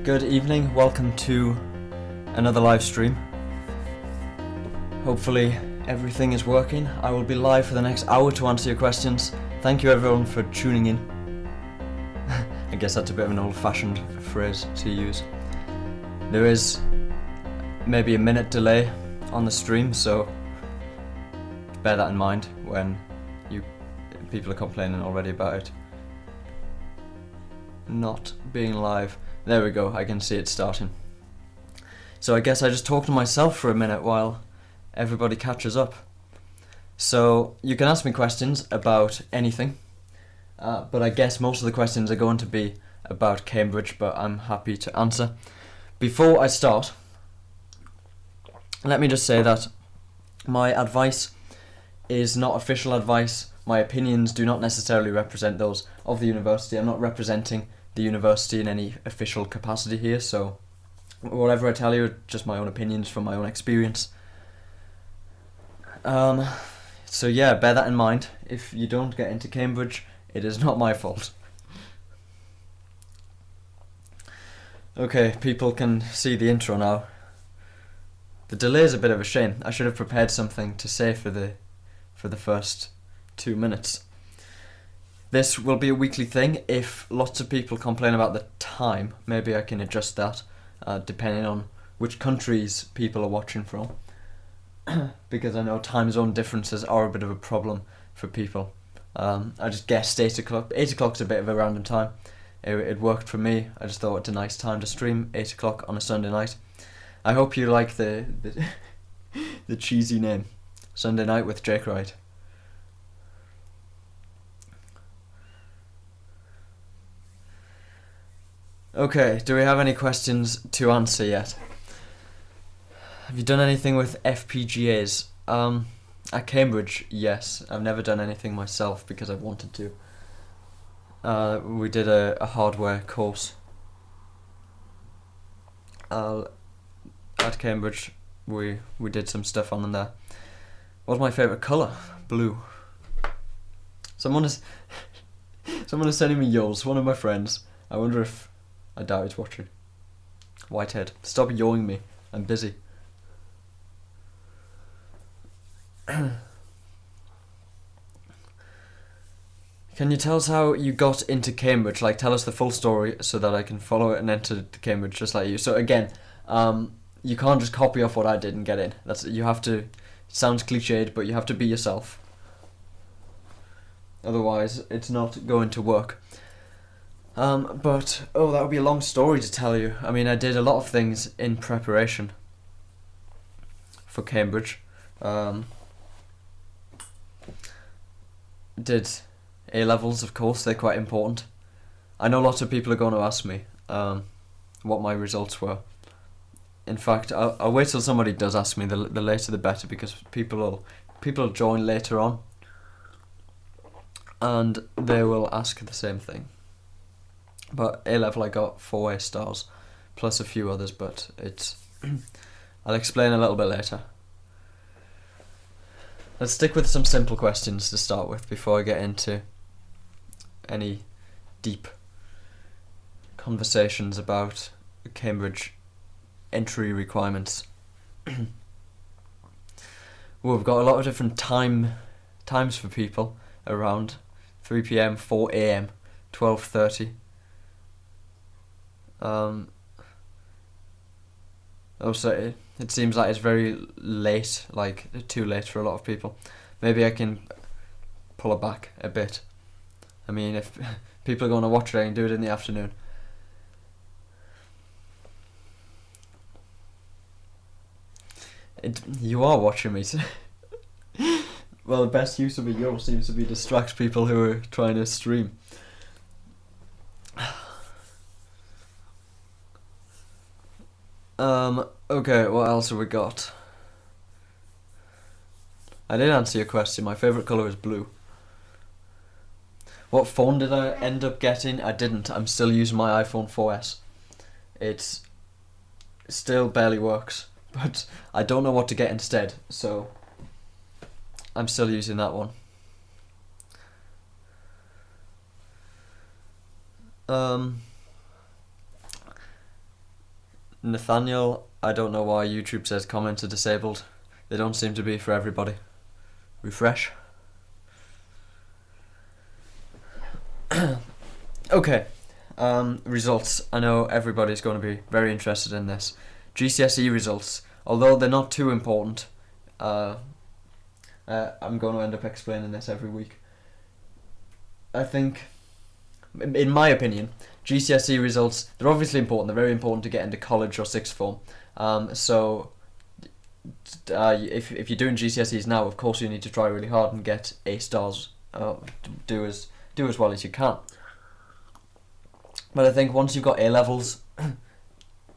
Good evening, welcome to another live stream. Hopefully everything is working. I will be live for the next hour to answer your questions. Thank you everyone for tuning in. I guess that's a bit of an old-fashioned phrase to use. There is maybe a minute delay on the stream, so bear that in mind when people are complaining already about it not being live. There we go, I can see it starting. So I guess I just talk to myself for a minute while everybody catches up. So you can ask me questions about anything, but I guess most of the questions are going to be about Cambridge, but I'm happy to answer. Before I start, let me just say that my advice is not official advice. My opinions do not necessarily represent those of the university. I'm not representing the university in any official capacity here, so whatever I tell you are just my own opinions from my own experience. So yeah, bear that in mind. If you don't get into Cambridge, it is not my fault. Okay, people can see the intro now. The delay is a bit of a shame. I should have prepared something to say for the first 2 minutes. This will be a weekly thing. If lots of people complain about the time, maybe I can adjust that, depending on which countries people are watching from. Because I know time zone differences are a bit of a problem for people. I just guessed 8 o'clock. 8 o'clock's a bit of a random time. It worked for me. I just thought it's a nice time to stream, 8 o'clock on a Sunday night. I hope you like the the cheesy name, Sunday Night with Jake Wright. Okay, do we have any questions to answer yet? Have you done anything with Fpgas? At Cambridge, yes. I've never done anything myself because I've wanted to. We did a hardware course. At Cambridge, we did some stuff on there. What's my favourite colour? Blue. Someone is sending me yours, one of my friends. I wonder if... I doubt he's watching. Whitehead, stop yawing me. I'm busy. Can you tell us how you got into Cambridge? Like, tell us the full story so that I can follow it and enter Cambridge just like you. So again, you can't just copy off what I did and get in. You have to. It sounds cliched, but you have to be yourself. Otherwise, it's not going to work. But that would be a long story to tell you. I mean, I did a lot of things in preparation for Cambridge. Did A-levels, of course, they're quite important. I know lots of people are going to ask me what my results were. In fact, I'll wait till somebody does ask me. The later the better, because people will join later on, and they will ask the same thing. But A-level I got 4 A stars, plus a few others, but it's... I'll explain a little bit later. Let's stick with some simple questions to start with before I get into any deep conversations about Cambridge entry requirements. Well, we've got a lot of different times for people around. 3 PM, 4 AM, 12:30. Also, it seems like it's very late, like too late for a lot of people. Maybe I can pull it back a bit. I mean, if people are going to watch it, I can do it in the afternoon. You are watching me. Well, the best use of a yo seems to be distract people who are trying to stream. Okay, what else have we got? I did answer your question. My favourite colour is blue. What phone did I end up getting? I didn't. I'm still using my iPhone 4S. It still barely works, but I don't know what to get instead, so I'm still using that one. Nathaniel, I don't know why YouTube says comments are disabled. They don't seem to be for everybody. Refresh. Okay, results. I know everybody's going to be very interested in this. GCSE results, although they're not too important, I'm going to end up explaining this every week. I think, in my opinion, GCSE results, they're obviously important. They're very important to get into college or sixth form. So if you're doing GCSEs now, of course you need to try really hard and get A stars. Do as well as you can. But I think once you've got A levels,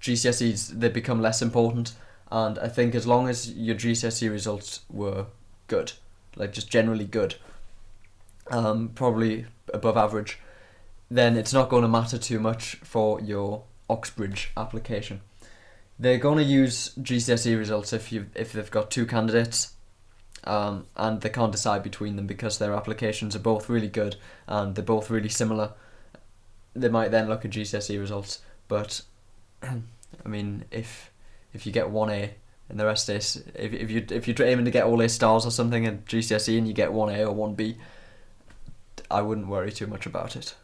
GCSEs, they become less important. And I think as long as your GCSE results were good, like just generally good, probably above average, then it's not going to matter too much for your Oxbridge application. They're going to use GCSE results if they've got two candidates, and they can't decide between them because their applications are both really good and they're both really similar. They might then look at GCSE results, but I mean, if you get 1A and the rest is, if you're aiming to get all A stars or something at GCSE and you get 1A or 1B, I wouldn't worry too much about it.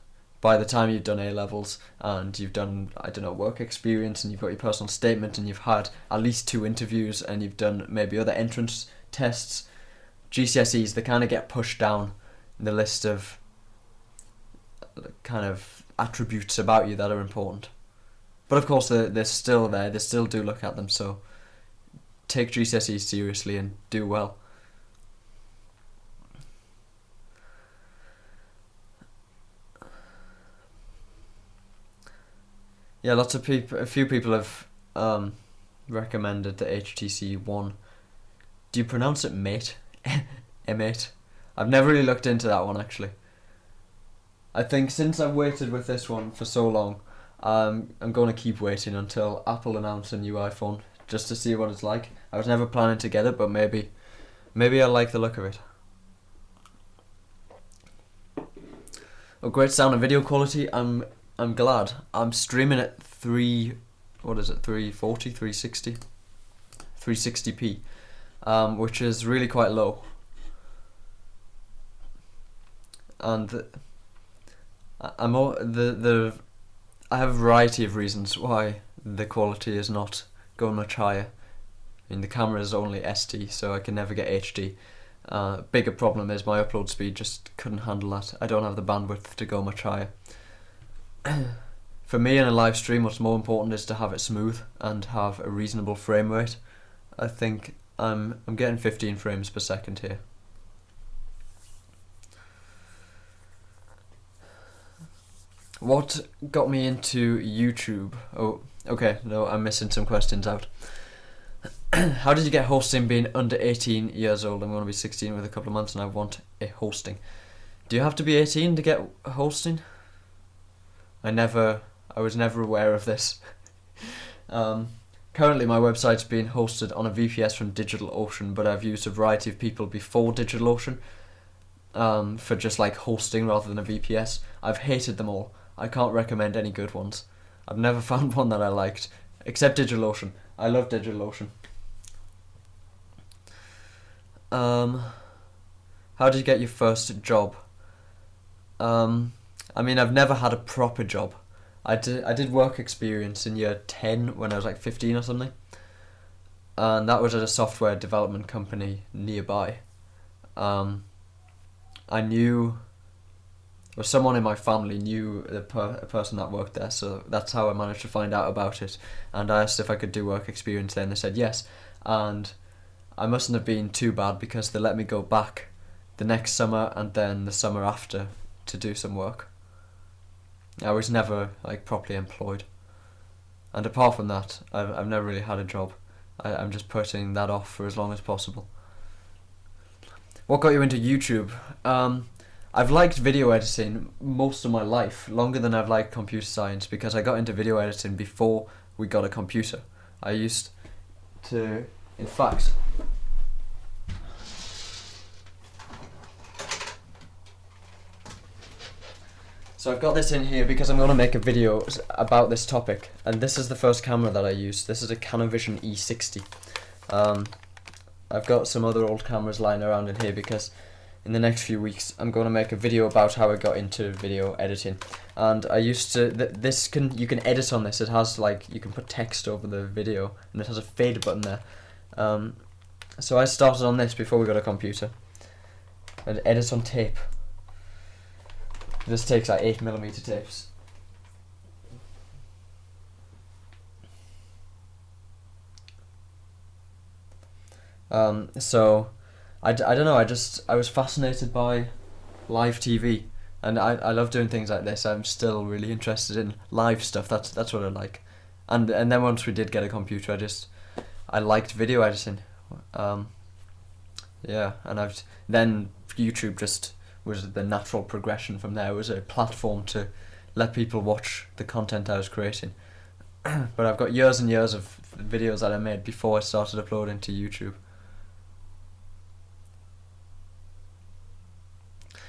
By the time you've done A levels and you've done, I don't know, work experience and you've got your personal statement and you've had at least 2 interviews and you've done maybe other entrance tests, GCSEs, they kind of get pushed down in the list of kind of attributes about you that are important. But of course they're still there, they still do look at them, so take GCSEs seriously and do well. Yeah, a few people have recommended the HTC One. Do you pronounce it mate? M8? I've never really looked into that one actually. I think since I've waited with this one for so long, I'm going to keep waiting until Apple announce a new iPhone just to see what it's like. I was never planning to get it, but maybe I like the look of it. Oh, great sound and video quality. I'm glad. I'm streaming at 340, 360, 360p, which is really quite low. And I have a variety of reasons why the quality is not going much higher. I mean, the camera is only ST, so I can never get HD. Bigger problem is my upload speed just couldn't handle that. I don't have the bandwidth to go much higher. For me in a live stream, what's more important is to have it smooth and have a reasonable frame rate. I think I'm getting 15 frames per second here. What got me into YouTube? Oh, okay, no, I'm missing some questions out. How did you get hosting being under 18 years old? I'm going to be 16 with a couple of months and I want a hosting. Do you have to be 18 to get hosting? I was never aware of this. Currently my website's being hosted on a VPS from DigitalOcean, but I've used a variety of people before DigitalOcean for just like hosting rather than a VPS. I've hated them all. I can't recommend any good ones. I've never found one that I liked, except DigitalOcean. I love DigitalOcean. How did you get your first job? I mean, I've never had a proper job. I did work experience in year 10 when I was like 15 or something, and that was at a software development company nearby. I knew, or someone in my family knew a person that worked there, so that's how I managed to find out about it. And I asked if I could do work experience there, and they said yes. And I mustn't have been too bad because they let me go back the next summer and then the summer after to do some work. I was never like properly employed, and apart from that, I've never really had a job. I'm just putting that off for as long as possible. What got you into YouTube? I've liked video editing most of my life, longer than I've liked computer science, because I got into video editing before we got a computer. I used to, in fact, So I've got this in here because I'm going to make a video about this topic, and this is the first camera that I used. This is a Envision E60. I've got some other old cameras lying around in here because in the next few weeks I'm going to make a video about how I got into video editing. And I used to, you can edit on this. It has like, you can put text over the video, and it has a fade button there. So I started on this before we got a computer. And edit on tape. This takes like 8mm tapes. So I don't know, I was fascinated by live TV, and I love doing things like this. I'm still really interested in live stuff. That's what I like. And then once we did get a computer, I liked video editing. Yeah, and then YouTube just was the natural progression from there. It was a platform to let people watch the content I was creating. But I've got years and years of videos that I made before I started uploading to YouTube.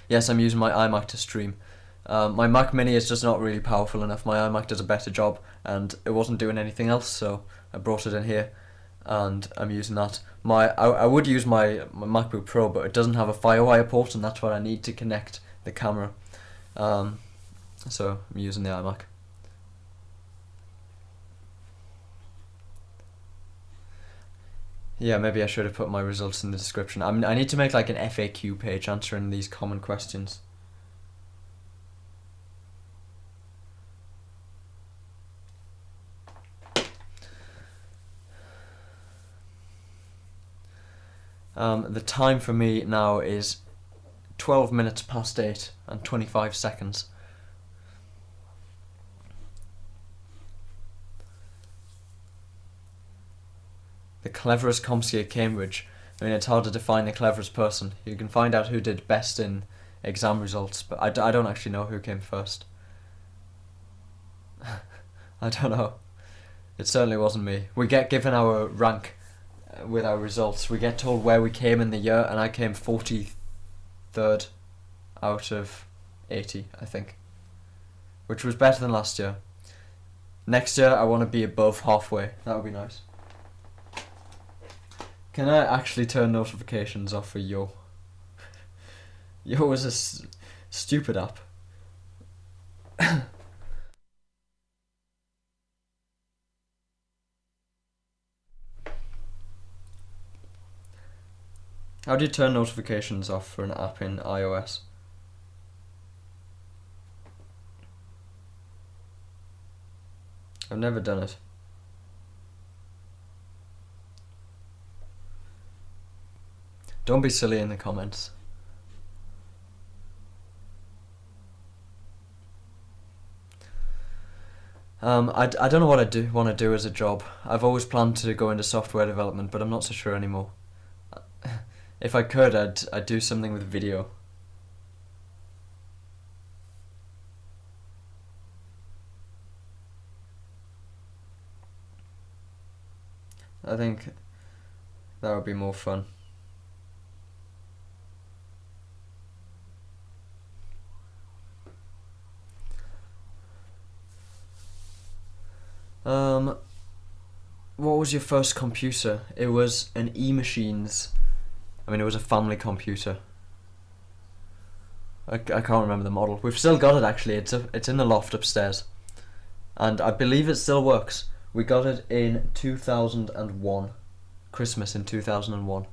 Yes, I'm using my iMac to stream. My Mac Mini is just not really powerful enough. My iMac does a better job, and it wasn't doing anything else, so I brought it in here, and I'm using that. I would use my MacBook Pro, but it doesn't have a FireWire port, and that's what I need to connect the camera. So I'm using the iMac. Yeah, maybe I should have put my results in the description. I need to make like an FAQ page answering these common questions. The time for me now is 12 minutes past 8 and 25 seconds. The cleverest CompTIA at Cambridge. I mean, it's hard to define the cleverest person. You can find out who did best in exam results, but I don't actually know who came first. I don't know. It certainly wasn't me. We get given our rank with our results. We get told where we came in the year, and I came 43rd out of 80, I think, which was better than last year. Next year I want to be above halfway. That would be nice. Can I actually turn notifications off for Yo? Yo is a stupid app. How do you turn notifications off for an app in iOS? I've never done it. Don't be silly in the comments. I don't know what I want to do as a job. I've always planned to go into software development, but I'm not so sure anymore. If I could, I'd do something with video. I think that would be more fun. What was your first computer? It was an E-Machines. I mean, it was a family computer. I can't remember the model. We've still got it actually. It's in the loft upstairs, and I believe it still works. We got it in 2001, Christmas in 2001.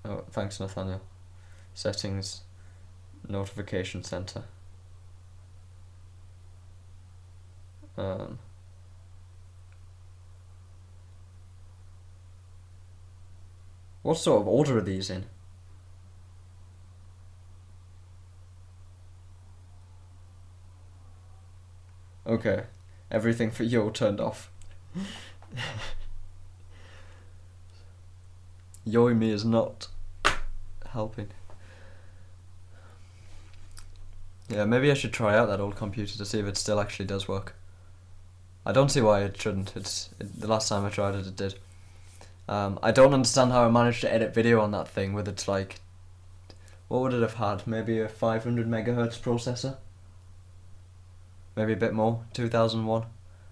Oh, thanks, Nathaniel. Settings, notification center. What sort of order are these in? Okay, everything for Yo turned off. Yo me is not helping. Yeah, maybe I should try out that old computer to see if it still actually does work. I don't see why it shouldn't. The last time I tried it, it did. I don't understand how I managed to edit video on that thing with its like, what would it have had? Maybe a 500 megahertz processor? Maybe a bit more, 2001.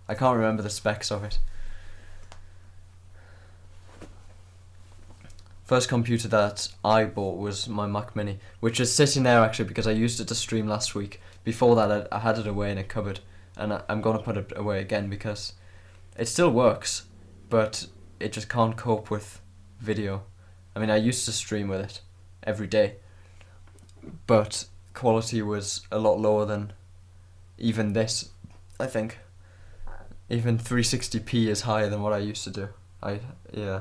I can't remember the specs of it. First computer that I bought was my Mac Mini, which is sitting there actually because I used it to stream last week. Before that I had it away in a cupboard, and I'm going to put it away again because it still works, but it just can't cope with video. I mean, I used to stream with it every day, but quality was a lot lower than even this, I think. Even 360p is higher than what I used to do. Yeah.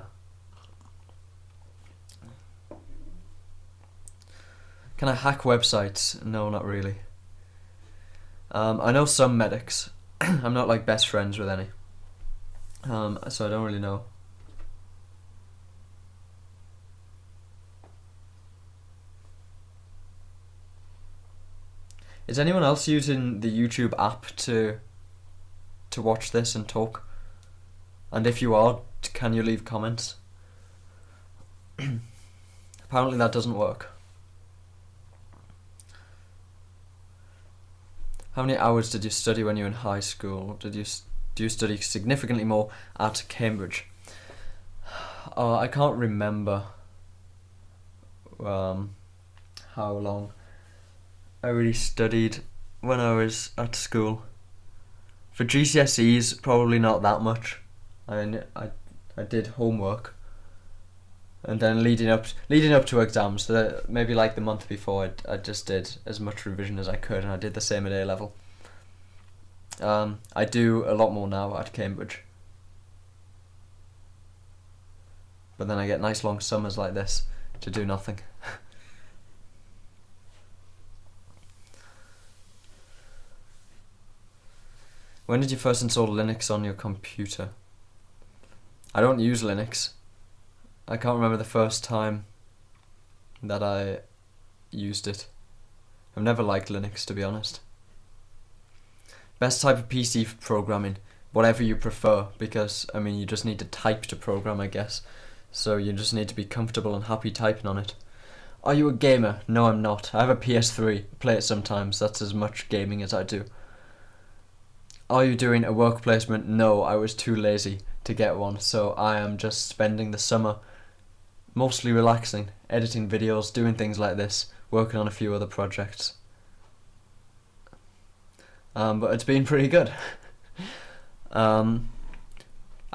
Can I hack websites? No, not really. I know some medics. I'm not like best friends with any. So I don't really know. Is anyone else using the YouTube app to watch this and talk? And if you are, can you leave comments? Apparently that doesn't work. How many hours did you study when you were in high school? Do you study significantly more at Cambridge? I can't remember how long I really studied when I was at school. For GCSEs, probably not that much. I mean, I did homework, and then leading up to exams, maybe like the month before, I just did as much revision as I could, and I did the same at A level. I do a lot more now at Cambridge, but then I get nice long summers like this to do nothing. When did you first install Linux on your computer? I don't use Linux. I can't remember the first time that I used it. I've never liked Linux, to be honest. Best type of PC for programming, whatever you prefer, because I mean you just need to type to program, I guess. So you just need to be comfortable and happy typing on it. Are you a gamer? No, I'm not. I have a PS3. Play it sometimes. That's as much gaming as I do. Are you doing a work placement? No, I was too lazy to get one, so I am just spending the summer mostly relaxing, editing videos, doing things like this, working on a few other projects. But it's been pretty good. I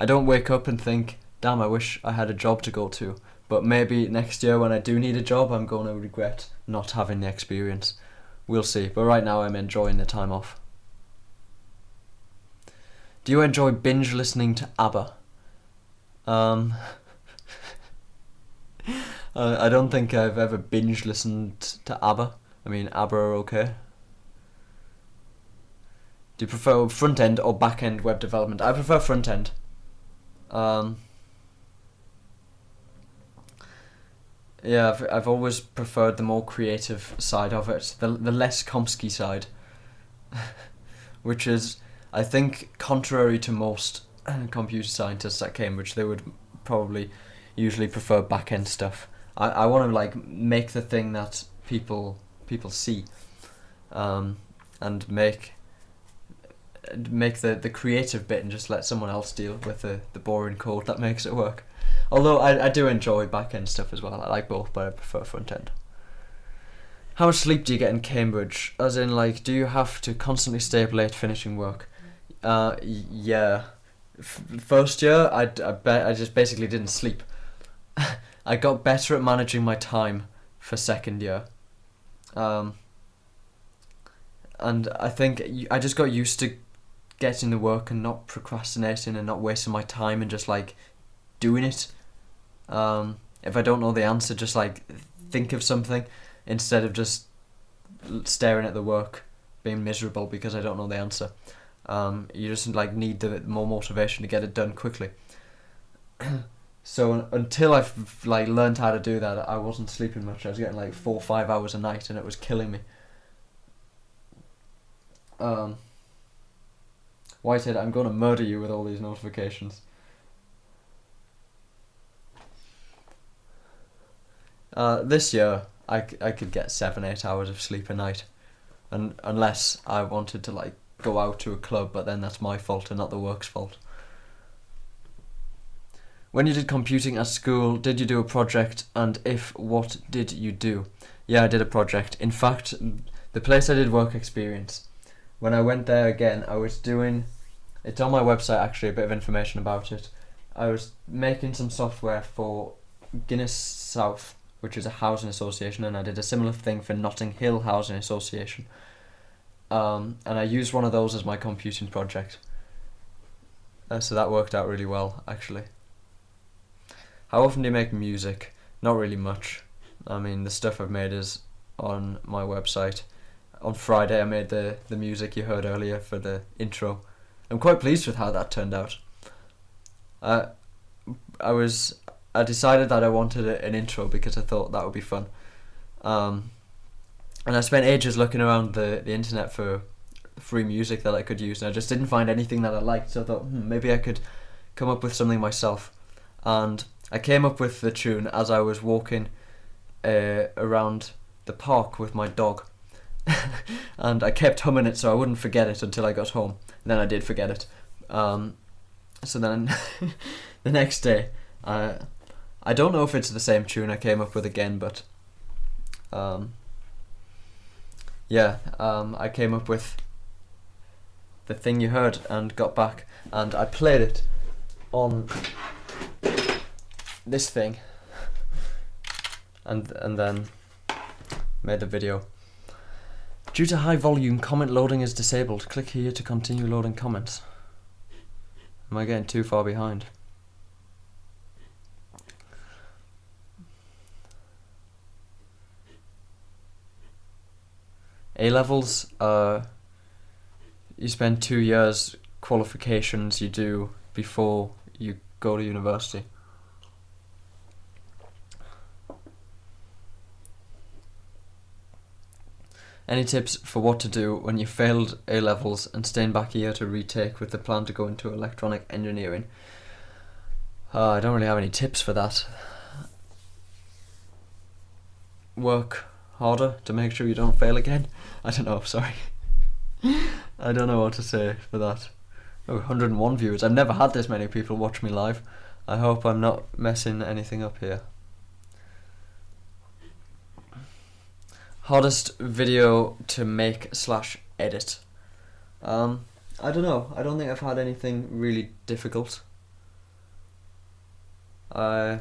don't wake up and think, damn, I wish I had a job to go to, but maybe next year when I do need a job, I'm going to regret not having the experience. We'll see, but right now I'm enjoying the time off. Do you enjoy binge listening to ABBA? I don't think I've ever binge listened to ABBA. I mean, ABBA are okay. Do you prefer front end or back end web development? I prefer front end. Yeah, I've always preferred the more creative side of it, the less Chomsky side, which is, I think, contrary to most computer scientists at Cambridge, they would probably usually prefer back-end stuff. I want to like make the thing that people see, and make the creative bit and just let someone else deal with the boring code that makes it work. Although I do enjoy back-end stuff as well. I like both, but I prefer front-end. How much sleep do you get in Cambridge? As in, like, do you have to constantly stay up late finishing work? Yeah. First year, I just basically didn't sleep. I got better at managing my time for second year. And I think I just got used to getting the work and not procrastinating and not wasting my time and just like doing it. If I don't know the answer, just like think of something instead of just staring at the work, being miserable because I don't know the answer. You just like need the more motivation to get it done quickly. So until I've like learned how to do that, I wasn't sleeping much. I was getting like 4 or 5 hours a night, and it was killing me. Whitehead, I'm going to murder you with all these notifications. This year, I could get 7-8 hours of sleep a night, and unless I wanted to like go out to a club, but then that's my fault and not the work's fault. When you did computing at school, did you do a project, and if, what did you do? Yeah, I did a project. In fact, the place I did work experience, when I went there again, I was doing, it's on my website actually, a bit of information about it. I was making some software for Guinness South, which is a housing association, and I did a similar thing for Notting Hill Housing Association. And I used one of those as my computing project. So that worked out really well, actually. How often do you make music? Not really much. I mean, the stuff I've made is on my website. On Friday I made the music you heard earlier for the intro. I'm quite pleased with how that turned out. I decided that I wanted an intro because I thought that would be fun. And I spent ages looking around the internet for free music that I could use, and I just didn't find anything that I liked, so I thought, maybe I could come up with something myself. And I came up with the tune as I was walking around the park with my dog. And I kept humming it so I wouldn't forget it until I got home. And then I did forget it. So then the next day, I don't know if it's the same tune I came up with again, but I came up with the thing you heard and got back, and I played it on this thing, and then made the video. Due to high volume, comment loading is disabled. Click here to continue loading comments. Am I getting too far behind? A-levels, you spend 2 years qualifications you do before you go to university. Any tips for what to do when you failed A-levels and staying back a year to retake with the plan to go into electronic engineering? I don't really have any tips for that. Work harder to make sure you don't fail again. I don't know, sorry. I don't know what to say for that. 101 viewers. I've never had this many people watch me live. I hope I'm not messing anything up here. Hardest video to make/edit? I don't know. I don't think I've had anything really difficult. I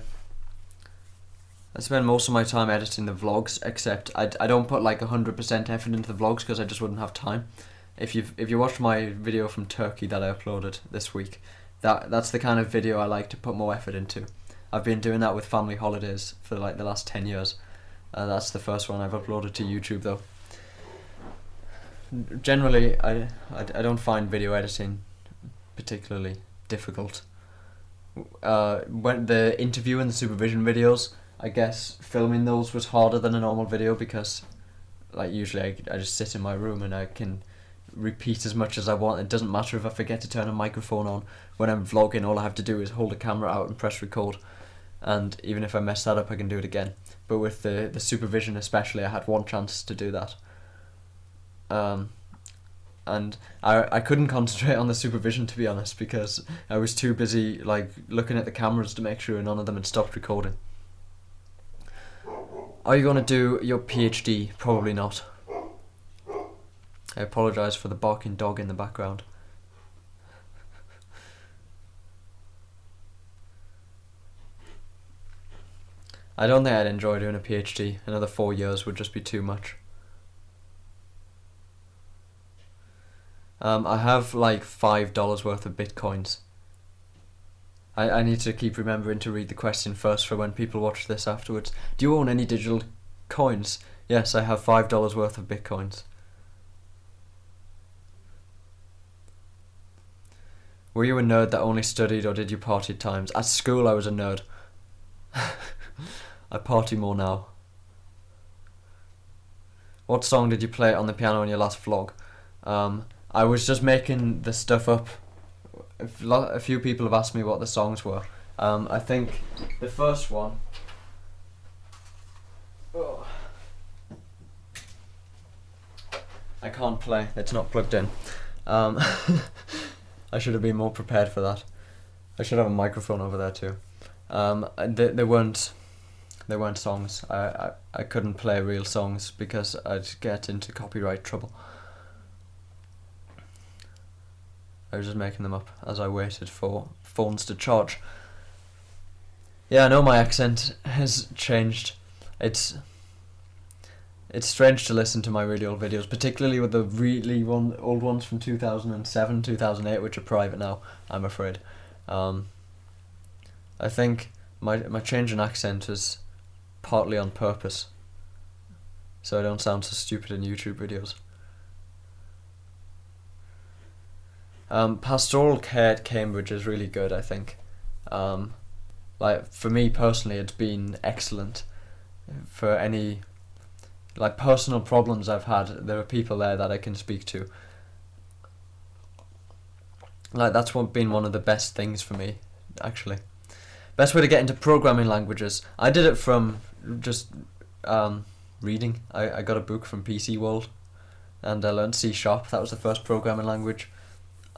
spend most of my time editing the vlogs, except I don't put like 100% effort into the vlogs because I just wouldn't have time. If you watched my video from Turkey that I uploaded this week, that's the kind of video I like to put more effort into. I've been doing that with family holidays for like the last 10 years. That's the first one I've uploaded to YouTube though. Generally, I don't find video editing particularly difficult. When the interview and the supervision videos, I guess filming those was harder than a normal video because like usually I just sit in my room and I can repeat as much as I want. It doesn't matter if I forget to turn a microphone on. When I'm vlogging, all I have to do is hold a camera out and press record, and even if I mess that up I can do it again. But with the supervision especially, I had one chance to do that. And I couldn't concentrate on the supervision, to be honest, because I was too busy like looking at the cameras to make sure none of them had stopped recording. Are you going to do your PhD? Probably not. I apologise for the barking dog in the background. I don't think I'd enjoy doing a PhD. Another 4 years would just be too much. I have like $5 worth of bitcoins. I need to keep remembering to read the question first for when people watch this afterwards. Do you own any digital coins? Yes, I have $5 worth of bitcoins. Were you a nerd that only studied, or did you party at times? At school I was a nerd. I party more now. What song did you play on the piano in your last vlog? I was just making the stuff up. A few people have asked me what the songs were. I think the first one I can't play. It's not plugged in. I should have been more prepared for that. I should have a microphone over there too. They weren't songs. I couldn't play real songs because I'd get into copyright trouble. I was just making them up as I waited for phones to charge. Yeah, I know my accent has changed. It's strange to listen to my really old videos, particularly with the really old ones from 2007, 2008, which are private now, I'm afraid. I think my change in accent is partly on purpose, so I don't sound so stupid in YouTube videos. Pastoral care at Cambridge is really good, I think. Like, for me personally, it's been excellent. For any like personal problems I've had, there are people there that I can speak to. Like, that's been one of the best things for me, actually. Best way to get into programming languages. I did it from just reading. I got a book from PC World, and I learned C#. That was the first programming language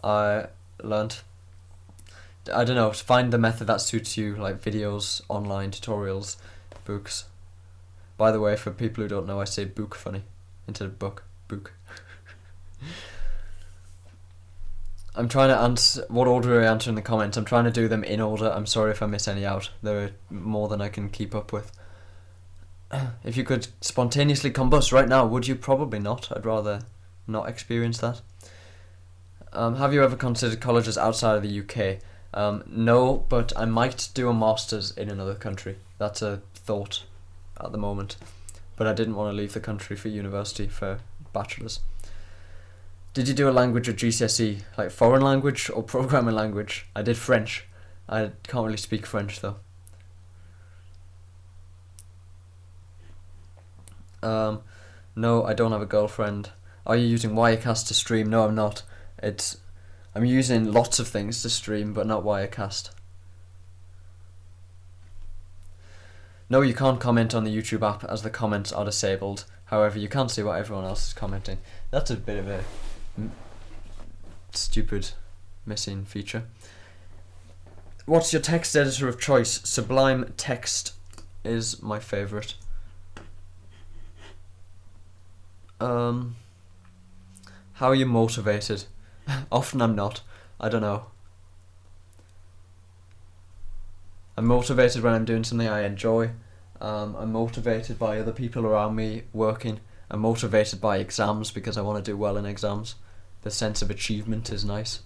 I learned. I don't know, find the method that suits you, like videos, online tutorials, books. By the way, for people who don't know, I say book funny instead of book. I'm trying to answer what order I answer in the comments. I'm trying to do them in order. I'm sorry if I miss any out. There are more than I can keep up with. If you could spontaneously combust right now, would you? Probably not. I'd rather not experience that. Have you ever considered colleges outside of the UK? No, but I might do a master's in another country. That's a thought at the moment. But I didn't want to leave the country for university for bachelor's. Did you do a language at GCSE, like foreign language or programming language? I did French. I can't really speak French though. No, I don't have a girlfriend. Are you using Wirecast to stream? No, I'm not. I'm using lots of things to stream, but not Wirecast. No, you can't comment on the YouTube app as the comments are disabled. However, you can see what everyone else is commenting. That's a bit of a stupid missing feature. What's your text editor of choice? Sublime Text is my favourite. How are you motivated? Often I'm not. I don't know. I'm motivated when I'm doing something I enjoy. I'm motivated by other people around me working. I'm motivated by exams because I want to do well in exams. The sense of achievement is nice.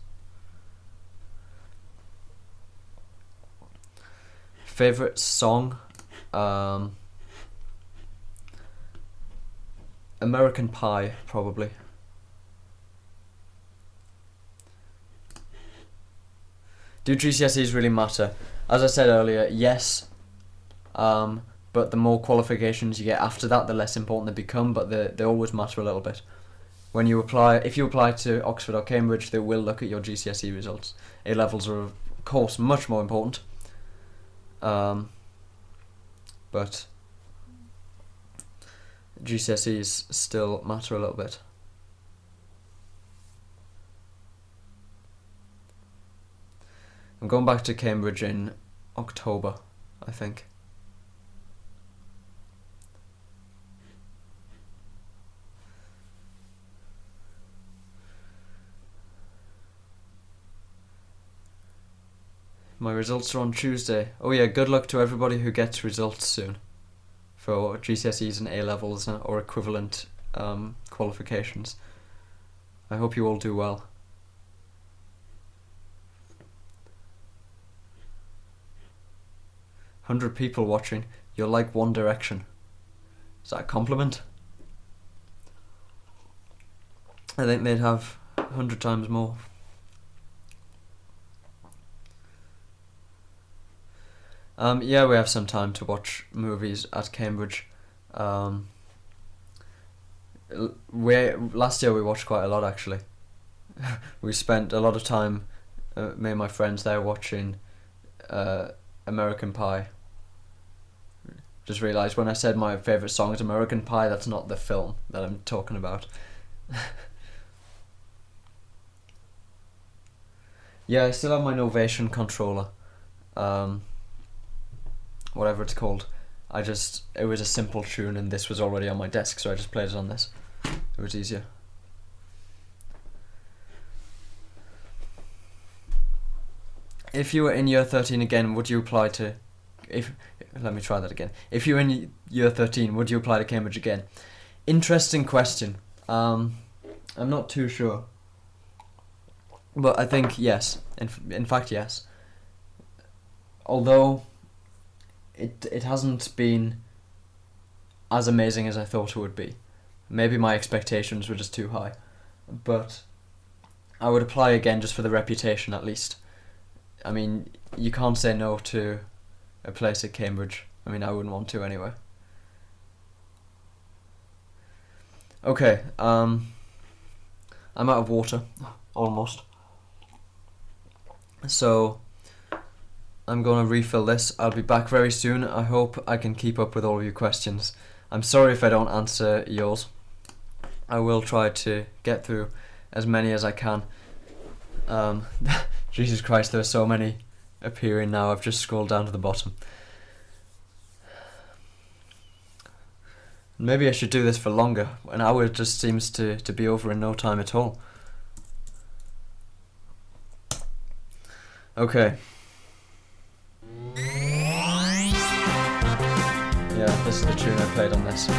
Favourite song? American Pie, probably. Do GCSEs really matter? As I said earlier, yes. But the more qualifications you get after that, the less important they become, but they always matter a little bit. When you apply, if you apply to Oxford or Cambridge, they will look at your GCSE results. A-levels are, of course, much more important. But GCSEs still matter a little bit. I'm going back to Cambridge in October, I think. My results are on Tuesday. Oh yeah, good luck to everybody who gets results soon for GCSEs and A-levels or equivalent qualifications. I hope you all do well. 100 people watching. You're like One Direction. Is that a compliment? I think they'd have 100 times more. Yeah, we have some time to watch movies at Cambridge. Last year we watched quite a lot, actually. We spent a lot of time, me and my friends there, watching American Pie. Just realised when I said my favourite song is American Pie, that's not the film that I'm talking about. Yeah, I still have my Novation controller. Whatever it's called. It was a simple tune and this was already on my desk, so I just played it on this. It was easier. If you were in year 13 again, would you apply to... Let me try that again. If you were in year 13, would you apply to Cambridge again? Interesting question. I'm not too sure. But I think yes. In fact, yes. Although it hasn't been as amazing as I thought it would be. Maybe my expectations were just too high. But I would apply again just for the reputation at least. I mean, you can't say no to a place at Cambridge. I mean, I wouldn't want to anyway. Okay, I'm out of water, almost. So, I'm going to refill this. I'll be back very soon. I hope I can keep up with all of your questions. I'm sorry if I don't answer yours. I will try to get through as many as I can. Jesus Christ, there are so many appearing now. I've just scrolled down to the bottom. Maybe I should do this for longer. An hour just seems to be over in no time at all. Okay. Yeah, this is the tune I played on this.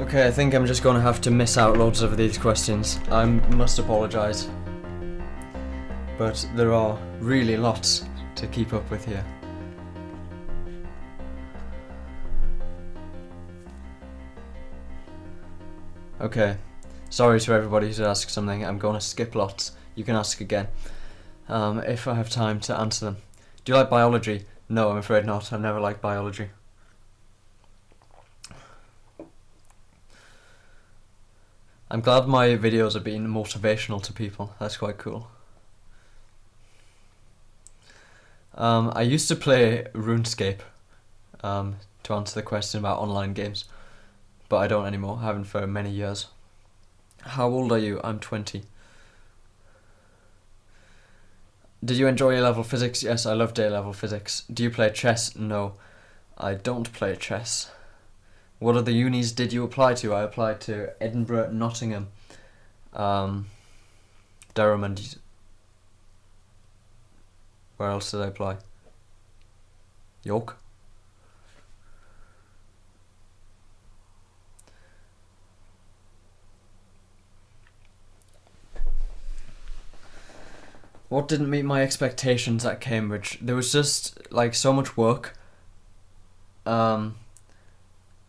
Okay, I think I'm just going to have to miss out loads of these questions. I must apologise. But there are really lots to keep up with here. Okay, sorry to everybody who's asked something. I'm going to skip lots. You can ask again if I have time to answer them. Do you like biology? No, I'm afraid not. I've never liked biology. I'm glad my videos are being motivational to people. That's quite cool. I used to play RuneScape to answer the question about online games, but I don't anymore. I haven't for many years. How old are you? I'm 20. Did you enjoy A-level physics? Yes, I loved A-level physics. Do you play chess? No, I don't play chess. What other unis did you apply to? I applied to Edinburgh, Nottingham, Durham, and... Where else did I apply? York? What didn't meet my expectations at Cambridge? There was just like so much work.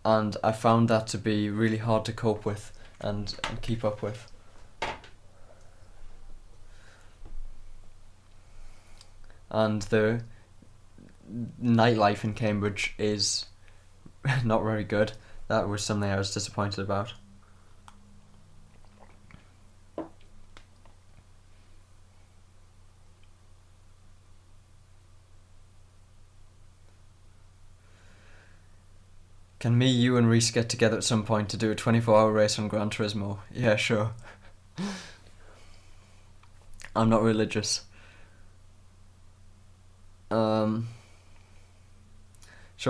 And I found that to be really hard to cope with and keep up with. And the nightlife in Cambridge is not very good. That was something I was disappointed about. Can me, you and Reese get together at some point to do a 24-hour race on Gran Turismo? Yeah, sure. I'm not religious. Show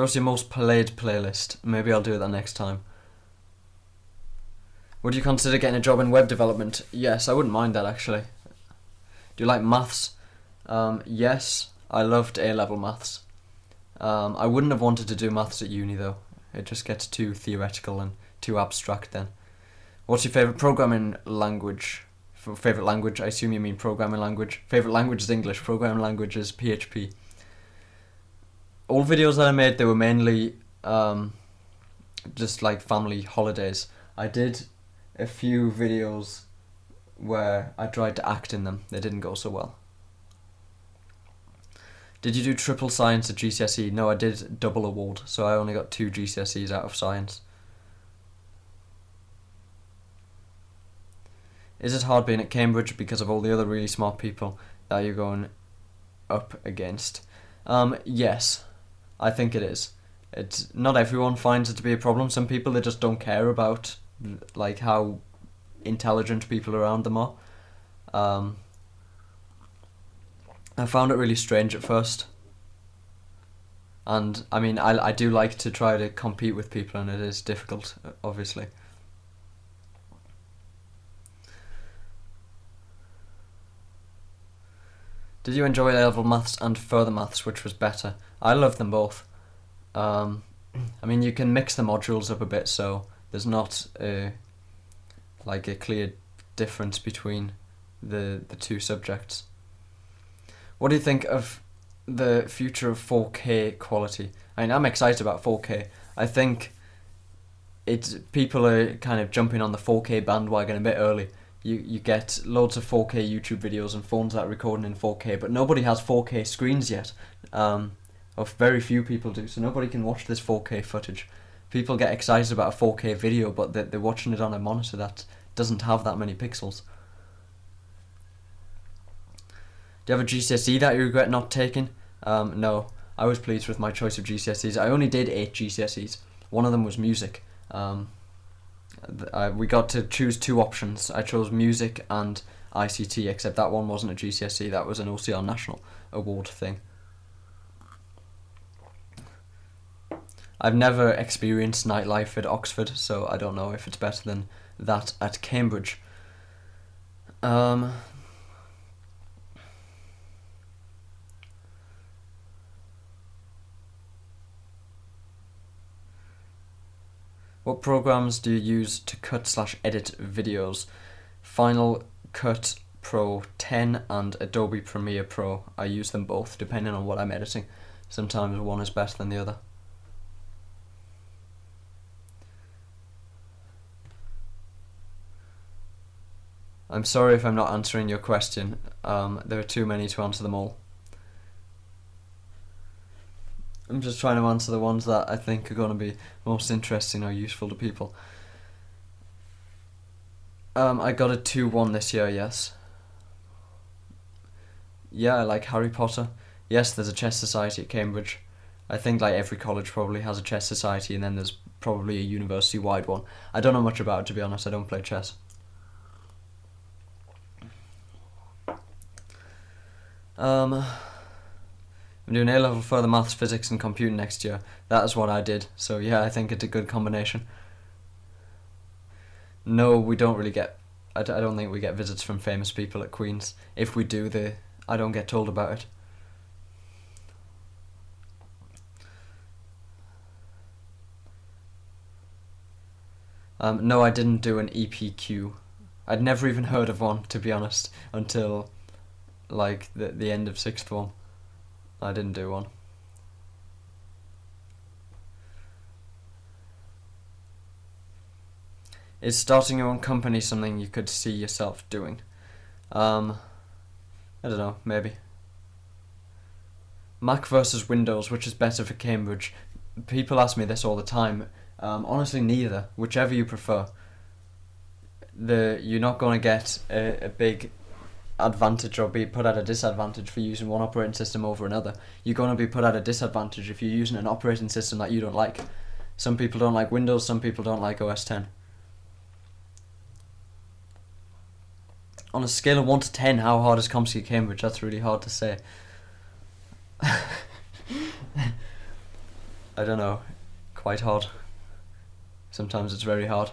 us your most played playlist. Maybe I'll do that next time. Would you consider getting a job in web development? Yes, I wouldn't mind that actually. Do you like maths? Yes, I loved A-level maths. I wouldn't have wanted to do maths at uni though. It just gets too theoretical and too abstract then. What's your favourite programming language? For favourite language, I assume you mean programming language. Favourite language is English, programming language is PHP. All videos that I made, they were mainly just like family holidays. I did a few videos where I tried to act in them. They didn't go so well. Did you do triple science at GCSE? No, I did double award, so I only got 2 GCSEs out of science. Is it hard being at Cambridge because of all the other really smart people that you're going up against? Yes, I think it is. It's not everyone finds it to be a problem. Some people, they just don't care about like how intelligent people around them are. I found it really strange at first. And I mean, I do like to try to compete with people, and it is difficult, obviously. Did you enjoy A-level maths and further maths, which was better? I loved them both. I mean, you can mix the modules up a bit, so there's not like a clear difference between the two subjects. What do you think of the future of 4K quality? I mean, I'm excited about 4K. I think people are kind of jumping on the 4K bandwagon a bit early. You get loads of 4K YouTube videos and phones that are recording in 4K, but nobody has 4K screens yet. Or very few people do, so nobody can watch this 4K footage. People get excited about a 4K video, but they're watching it on a monitor that doesn't have that many pixels. Do you have a GCSE that you regret not taking? No, I was pleased with my choice of GCSEs. I only did 8 GCSEs. One of them was music. We got to choose 2 options. I chose music and ICT, except that one wasn't a GCSE, that was an OCR National Award thing. I've never experienced nightlife at Oxford, so I don't know if it's better than that at Cambridge. What programs do you use to cut/edit videos? Final Cut Pro 10 and Adobe Premiere Pro. I use them both depending on what I'm editing. Sometimes one is better than the other. I'm sorry if I'm not answering your question. There are too many to answer them all. I'm just trying to answer the ones that I think are going to be most interesting or useful to people. I got a 2-1 this year, yes. Yeah, I like Harry Potter. Yes, there's a chess society at Cambridge. I think like every college probably has a chess society, and then there's probably a university-wide one. I don't know much about it, to be honest. I don't play chess. I'm doing A-level further maths, physics and computing next year. That is what I did, so yeah, I think it's a good combination. No, we don't really get... I don't think we get visits from famous people at Queen's. If we do, I don't get told about it. No, I didn't do an EPQ. I'd never even heard of one, to be honest, until like the end of 6th form. I didn't do one. Is starting your own company something you could see yourself doing? I don't know, maybe. Mac versus Windows, which is better for Cambridge? People ask me this all the time. Honestly, neither. Whichever you prefer. You're not going to get a big advantage or be put at a disadvantage for using one operating system over another. You're going to be put at a disadvantage if you're using an operating system that you don't like. Some people don't like Windows, some people don't like OS X. On a scale of 1 to 10, how hard is CompSci at Cambridge? That's really hard to say. I don't know. Quite hard. Sometimes it's very hard.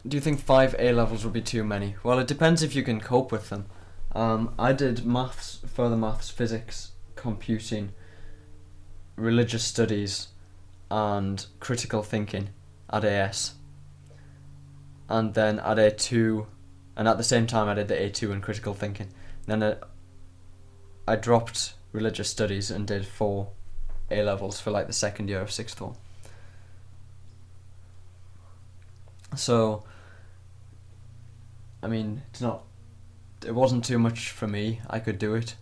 Do you think 5 A-levels would be too many? Well, it depends if you can cope with them. I did maths, further maths, physics, computing, religious studies and critical thinking at AS, and then at A2, and at the same time I did the A2 in critical thinking. Then I dropped religious studies and did 4 A levels for like the second year of sixth form. So, I mean, it wasn't too much for me. I could do it.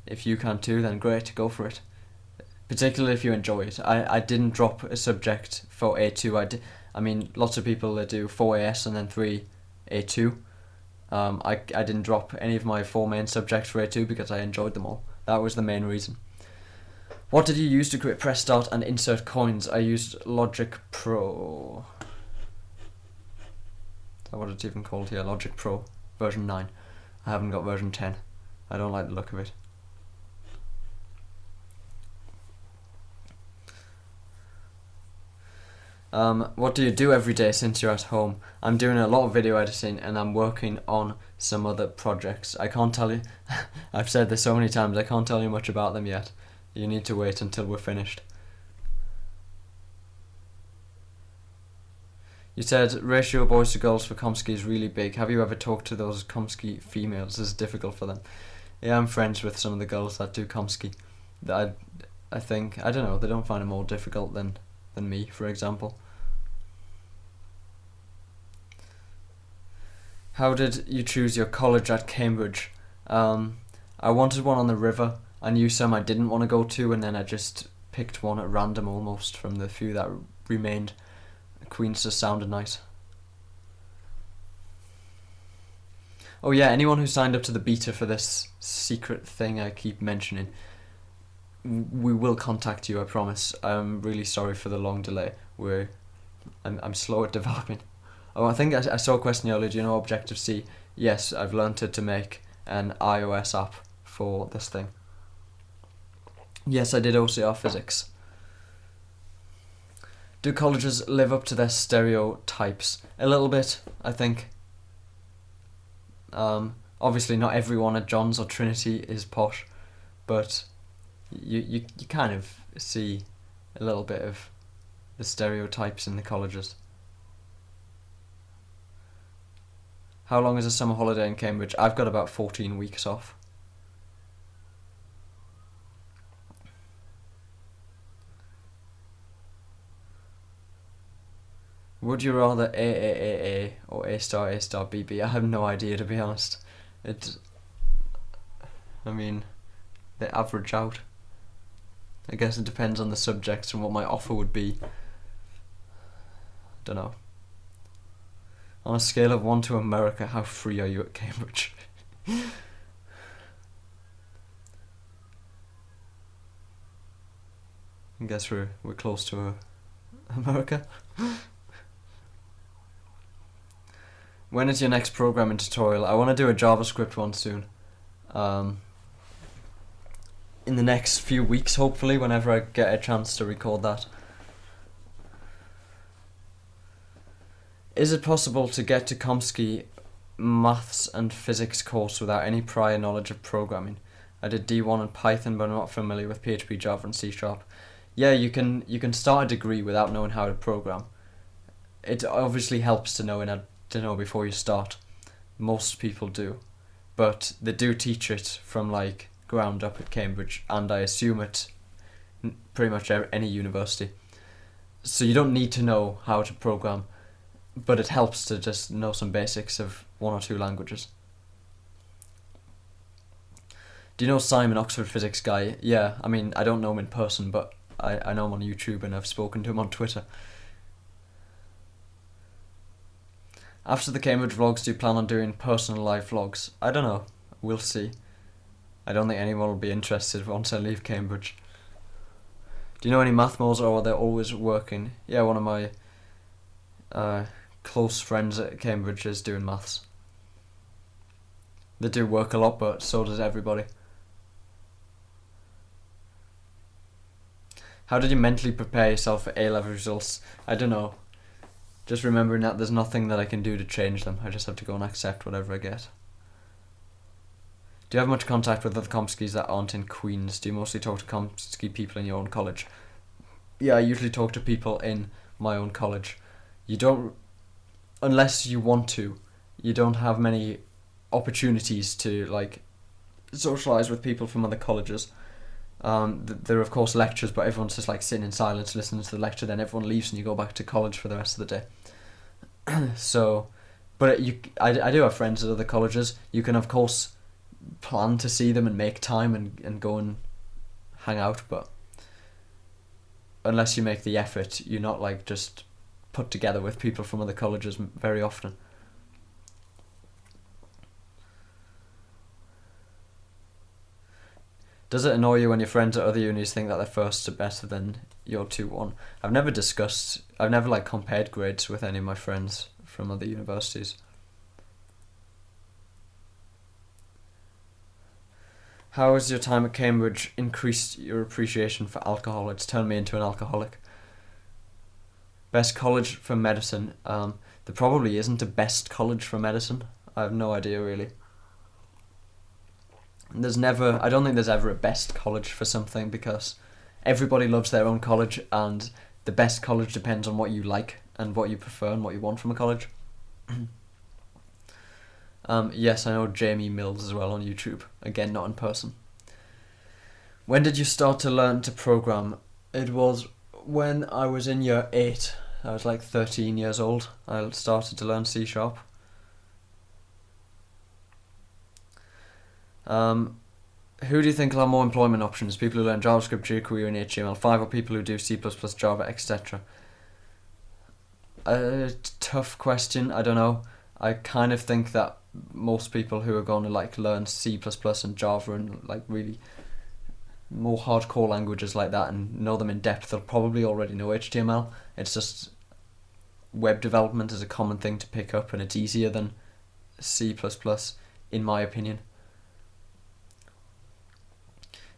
If you can too, then great, go for it. Particularly if you enjoy it. I didn't drop a subject for A2. I mean, lots of people that do 4 AS and then 3 A2. I didn't drop any of my 4 main subjects for A2 because I enjoyed them all. That was the main reason. What did you use to create press start and insert coins? I used Logic Pro. Is that what it's even called here? Logic Pro version 9. I haven't got version 10. I don't like the look of it. What do you do every day since you're at home? I'm doing a lot of video editing and I'm working on some other projects. I can't tell you, I've said this so many times, I can't tell you much about them yet. You need to wait until we're finished. You said ratio boys to girls for Chomsky is really big. Have you ever talked to those Chomsky females? Is it difficult for them? Yeah, I'm friends with some of the girls that do Chomsky. I think, I don't know, they don't find it more difficult than me, for example. How did you choose your college at Cambridge? I wanted one on the river. I knew some I didn't want to go to, and then I just picked one at random almost from the few that remained. Queen's just sounded nice. Oh yeah, anyone who signed up to the beta for this secret thing I keep mentioning, we will contact you, I promise. I'm really sorry for the long delay. I'm slow at developing. Oh, I think I saw a question earlier, do you know Objective-C? Yes, I've learnt it to make an iOS app for this thing. Yes, I did OCR physics. Do colleges live up to their stereotypes? A little bit, I think. Obviously not everyone at John's or Trinity is posh, but you kind of see a little bit of the stereotypes in the colleges. How long is a summer holiday in Cambridge? I've got about 14 weeks off. Would you rather AAAA or A star BB? I have no idea, to be honest. I mean, they average out. I guess it depends on the subjects and what my offer would be. Don't know. On a scale of 1 to America, how free are you at Cambridge? I guess we're close to America. When is your next programming tutorial? I want to do a JavaScript one soon. In the next few weeks, hopefully, whenever I get a chance to record that. Is it possible to get to Chomsky maths and physics course without any prior knowledge of programming? I did D1 in Python, but I'm not familiar with PHP, Java, and C#. Yeah, you can start a degree without knowing how to program. It obviously helps to know before you start. Most people do, but they do teach it from like ground up at Cambridge, and I assume at pretty much any university. So you don't need to know how to program, but it helps to just know some basics of 1 or 2 languages. Do you know Simon, Oxford physics guy? Yeah, I mean, I don't know him in person, but I know him on YouTube and I've spoken to him on Twitter. After the Cambridge vlogs, do you plan on doing personal life vlogs? I don't know. We'll see. I don't think anyone will be interested once I leave Cambridge. Do you know any math moles, or are they always working? Yeah, one of my close friends at Cambridge is doing maths. They do work a lot, but so does everybody. How did you mentally prepare yourself for A-level results? I don't know. Just remembering that there's nothing that I can do to change them. I just have to go and accept whatever I get. Do you have much contact with other Compskis that aren't in Queen's? Do you mostly talk to Compski people in your own college? Yeah, I usually talk to people in my own college. You don't, unless you want to, you don't have many opportunities to like socialise with people from other colleges. There are of course lectures, but everyone's just like sitting in silence listening to the lecture, then everyone leaves and you go back to college for the rest of the day. So, but I do have friends at other colleges. You can of course plan to see them and make time and go and hang out, but unless you make the effort, you're not like just put together with people from other colleges very often. Does it annoy you when your friends at other unis think that their firsts are better than your 2-1? I've never like compared grades with any of my friends from other universities. How has your time at Cambridge increased your appreciation for alcohol? It's turned me into an alcoholic. Best college for medicine? There probably isn't a best college for medicine. I have no idea really. I don't think there's ever a best college for something, because everybody loves their own college, and the best college depends on what you like and what you prefer and what you want from a college. Yes, I know Jamie Mills as well on YouTube. Again, not in person. When did you start to learn to program? It was when I was in year 8. I was like 13 years old. I started to learn C#. Who do you think will have more employment options? People who learn JavaScript, jQuery and HTML5, or people who do C++, Java, etc.? Tough question. I don't know. I kind of think that most people who are going to like learn C++ and Java and like really more hardcore languages like that and know them in depth, they'll probably already know HTML. It's just web development is a common thing to pick up, and it's easier than C++, in my opinion.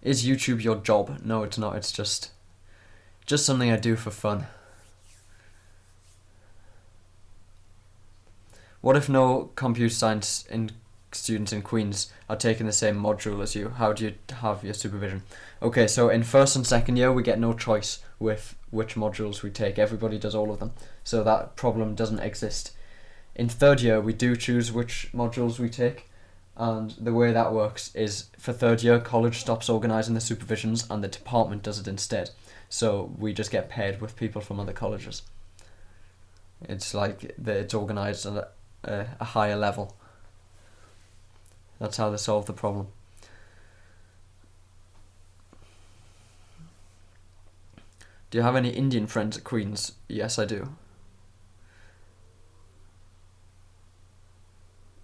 Is YouTube your job? No, it's not. It's just something I do for fun. What if no computer science students in Queen's are taking the same module as you? How do you have your supervision? Okay, so in first and second year we get no choice with which modules we take. Everybody does all of them, so that problem doesn't exist. In third year we do choose which modules we take, and the way that works is for third year college stops organising the supervisions and the department does it instead. So we just get paired with people from other colleges. It's like it's organised at a higher level. That's how they solve the problem. Do you have any Indian friends at Queen's? Yes, I do.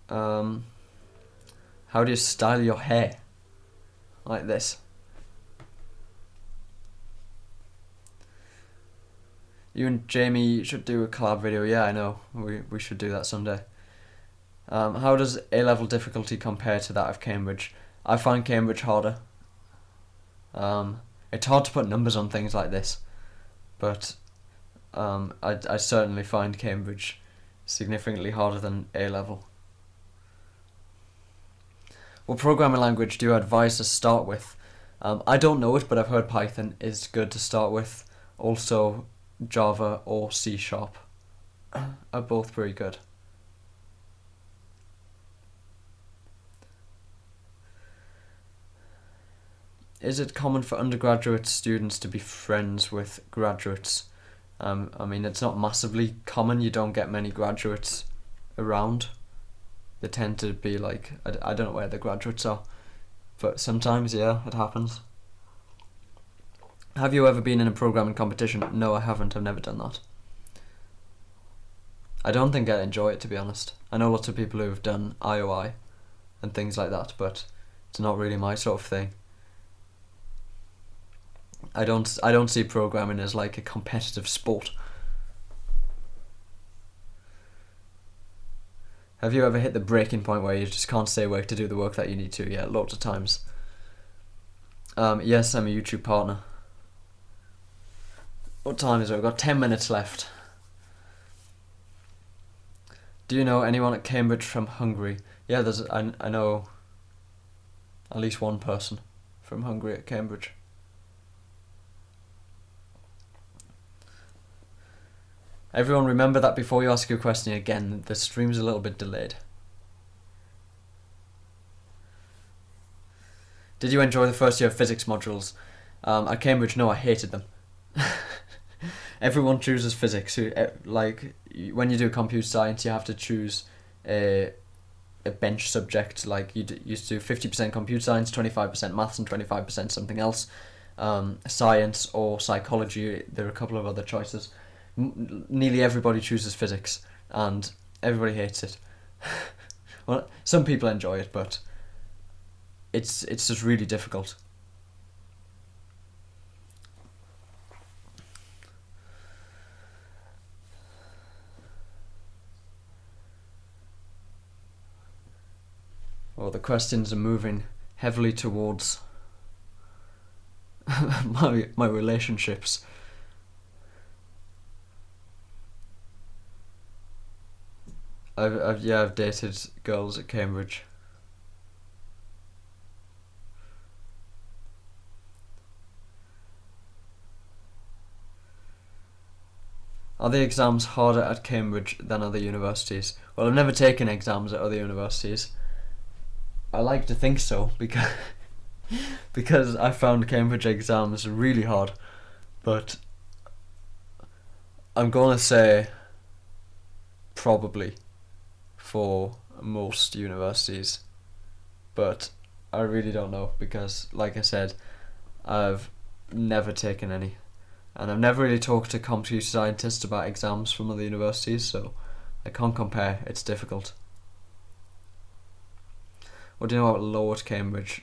How do you style your hair? Like this. You and Jamie should do a collab video. Yeah, I know. We should do that someday. How does A-level difficulty compare to that of Cambridge? I find Cambridge harder. It's hard to put numbers on things like this, but I certainly find Cambridge significantly harder than A-level. What programming language do you advise to start with? I don't know it, but I've heard Python is good to start with. Also, Java or C# are both pretty good. Is it common for undergraduate students to be friends with graduates? I mean, it's not massively common. You don't get many graduates around. They tend to be like, I don't know where the graduates are, but sometimes, yeah, it happens. Have you ever been in a programming competition? No, I haven't. I've never done that. I don't think I enjoy it, to be honest. I know lots of people who have done IOI and things like that, but it's not really my sort of thing. I don't see programming as like a competitive sport. Have you ever hit the breaking point where you just can't stay awake to do the work that you need to? Yeah, lots of times. Yes, I'm a YouTube partner. What time is it? We've got 10 minutes left. Do you know anyone at Cambridge from Hungary? Yeah, I know At least one person from Hungary at Cambridge. Everyone remember that before you ask your question again, the stream's a little bit delayed. Did you enjoy the first year of physics modules? At Cambridge, no, I hated them. Everyone chooses physics. Like, when you do computer science, you have to choose a bench subject. Like, you used to do 50% computer science, 25% maths, and 25% something else. Science or psychology, there are a couple of other choices. Nearly everybody chooses physics, and everybody hates it. Well, some people enjoy it, but it's just really difficult. Well, the questions are moving heavily towards my relationships. I've dated girls at Cambridge. Are the exams harder at Cambridge than other universities? Well, I've never taken exams at other universities. I like to think so, because I found Cambridge exams really hard, but I'm gonna say probably for most universities, but I really don't know, because like I said, I've never taken any, and I've never really talked to computer scientists about exams from other universities, so I can't compare. It's difficult. What do you know about law at Cambridge?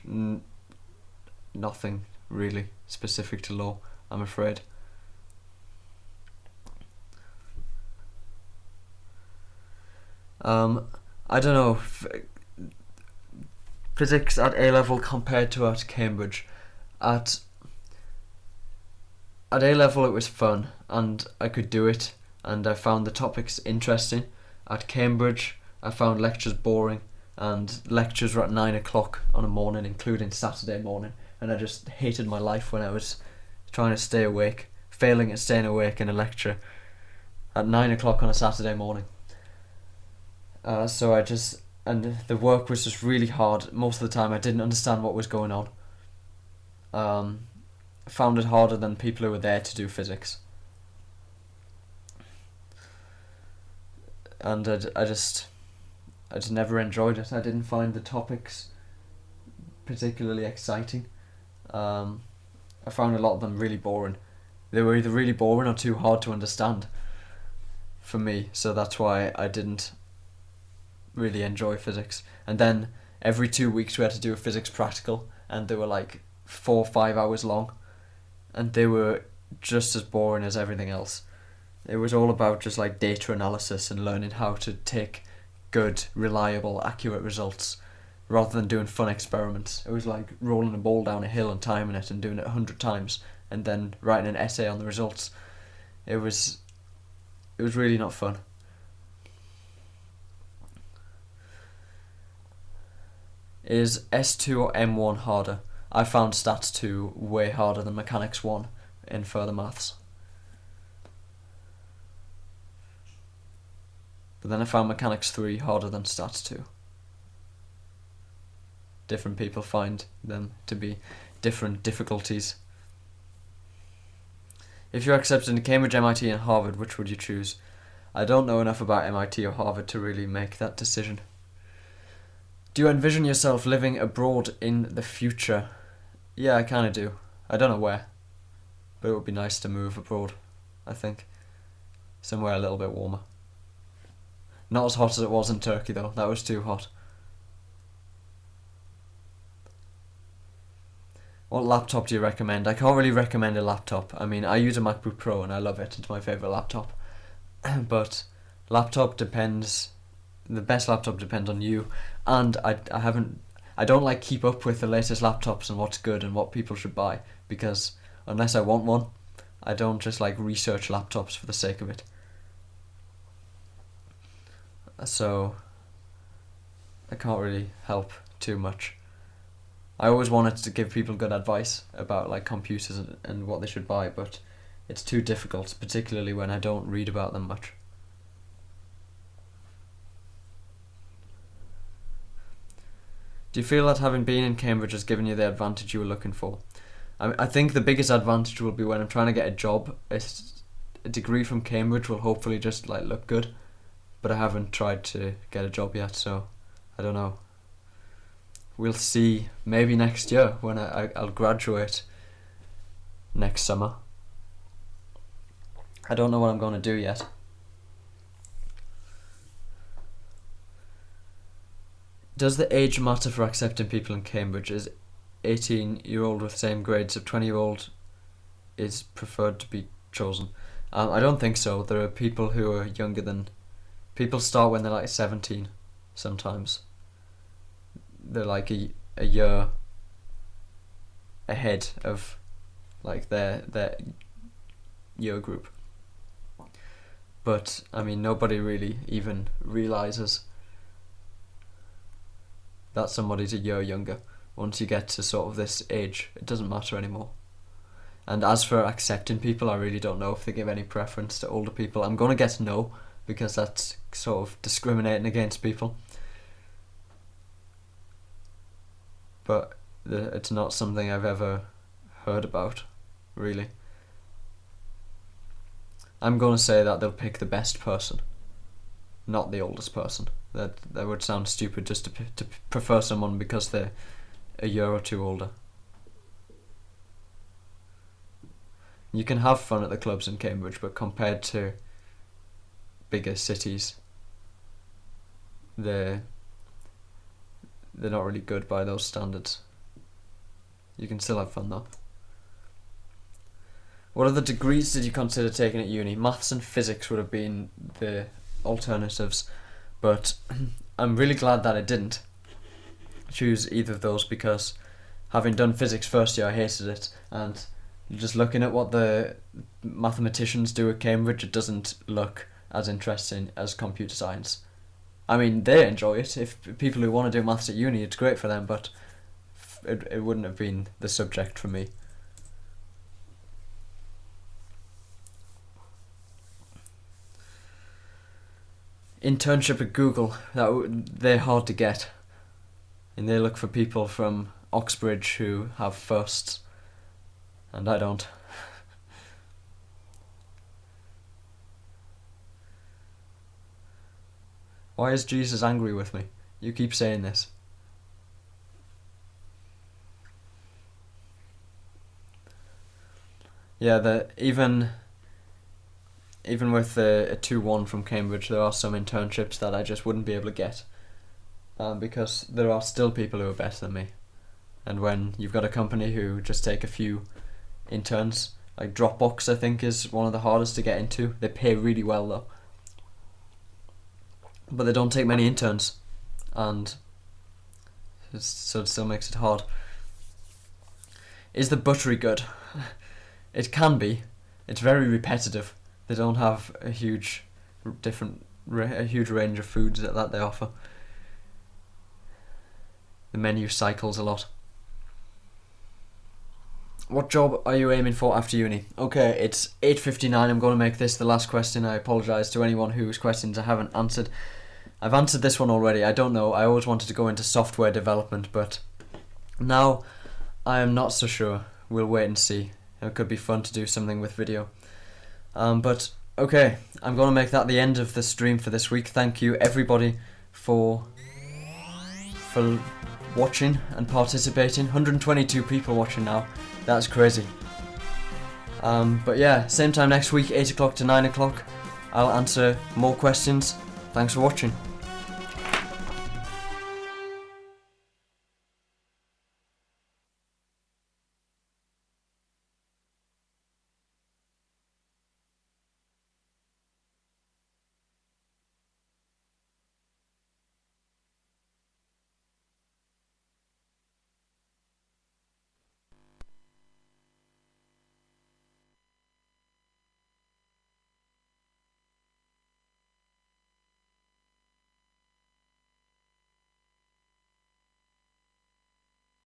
Nothing really specific to law, I'm afraid. I don't know, physics at A-level compared to at Cambridge. At A-level it was fun, and I could do it, and I found the topics interesting. At Cambridge I found lectures boring, and lectures were at 9 o'clock on a morning, including Saturday morning, and I just hated my life when I was trying to stay awake, failing at staying awake in a lecture at 9 o'clock on a Saturday morning. So and the work was just really hard. Most of the time I didn't understand what was going on. I found it harder than people who were there to do physics. And I just never enjoyed it. I didn't find the topics particularly exciting. I found a lot of them really boring. They were either really boring or too hard to understand for me, so that's why I didn't really enjoy physics. And then every 2 weeks we had to do a physics practical, and they were like 4 or 5 hours long, and they were just as boring as everything else. It was all about just like data analysis and learning how to take good, reliable, accurate results rather than doing fun experiments. It was like rolling a ball down a hill and timing it and doing it 100 times and then writing an essay on the results. It was really not fun. Is S2 or M1 harder? I found Stats 2 way harder than Mechanics 1 in further maths. But then I found Mechanics 3 harder than Stats 2. Different people find them to be different difficulties. If you're accepted into Cambridge, MIT and Harvard, which would you choose? I don't know enough about MIT or Harvard to really make that decision. Do you envision yourself living abroad in the future? Yeah, I kind of do. I don't know where, but it would be nice to move abroad, I think. Somewhere a little bit warmer. Not as hot as it was in Turkey though, that was too hot. What laptop do you recommend? I can't really recommend a laptop. I mean, I use a MacBook Pro and I love it, it's my favourite laptop. But laptop depends, the best laptop depends on you, and I don't like keep up with the latest laptops and what's good and what people should buy, because unless I want one, I don't just like research laptops for the sake of it. So I can't really help too much. I always wanted to give people good advice about like computers and what they should buy, but it's too difficult, particularly when I don't read about them much. Do you feel that having been in Cambridge has given you the advantage you were looking for? I think the biggest advantage will be when I'm trying to get a job. A degree from Cambridge will hopefully just like look good, but I haven't tried to get a job yet, so I don't know. We'll see maybe next year when I'll graduate next summer. I don't know what I'm going to do yet. Does the age matter for accepting people in Cambridge? Is 18-year-old with same grades of 20-year-old is preferred to be chosen? I don't think so. There are people who are younger than... People start when they're like 17 sometimes. They're like a year ahead of like their year group. But I mean, nobody really even realizes that somebody's a year younger. Once you get to sort of this age, it doesn't matter anymore. And as for accepting people, I really don't know if they give any preference to older people. I'm going to guess no, because that's sort of discriminating against people. But it's not something I've ever heard about, really. I'm going to say that they'll pick the best person, not the oldest person. That would sound stupid just to prefer someone because they're a year or two older. You can have fun at the clubs in Cambridge, but compared to bigger cities, they're not really good by those standards. You can still have fun though. What other degrees did you consider taking at uni? Maths and physics would have been the alternatives, but I'm really glad that I didn't choose either of those, because having done physics first year, I hated it, and just looking at what the mathematicians do at Cambridge, it doesn't look as interesting as computer science. I mean, they enjoy it. If people who want to do maths at uni, it's great for them, but it wouldn't have been the subject for me. Internship at Google, they're hard to get, and they look for people from Oxbridge who have firsts, and I don't. Why is Jesus angry with me? You keep saying this. Yeah, even with a 2-1 from Cambridge, there are some internships that I just wouldn't be able to get, because there are still people who are better than me. And when you've got a company who just take a few interns, like Dropbox I think is one of the hardest to get into. They pay really well though, but they don't take many interns, and so it still makes it hard. Is the buttery good? It can be. It's very repetitive. They don't have a huge range of foods that they offer. The menu cycles a lot. What job are you aiming for after uni? Okay, it's 8:59. I'm going to make this the last question. I apologise to anyone whose questions I haven't answered. I've answered this one already. I don't know. I always wanted to go into software development, but now I am not so sure. We'll wait and see. It could be fun to do something with video. But okay, I'm going to make that the end of the stream for this week. Thank you everybody for watching and participating. 122 people watching now. That's crazy. But yeah, same time next week, 8 o'clock to 9 o'clock. I'll answer more questions. Thanks for watching.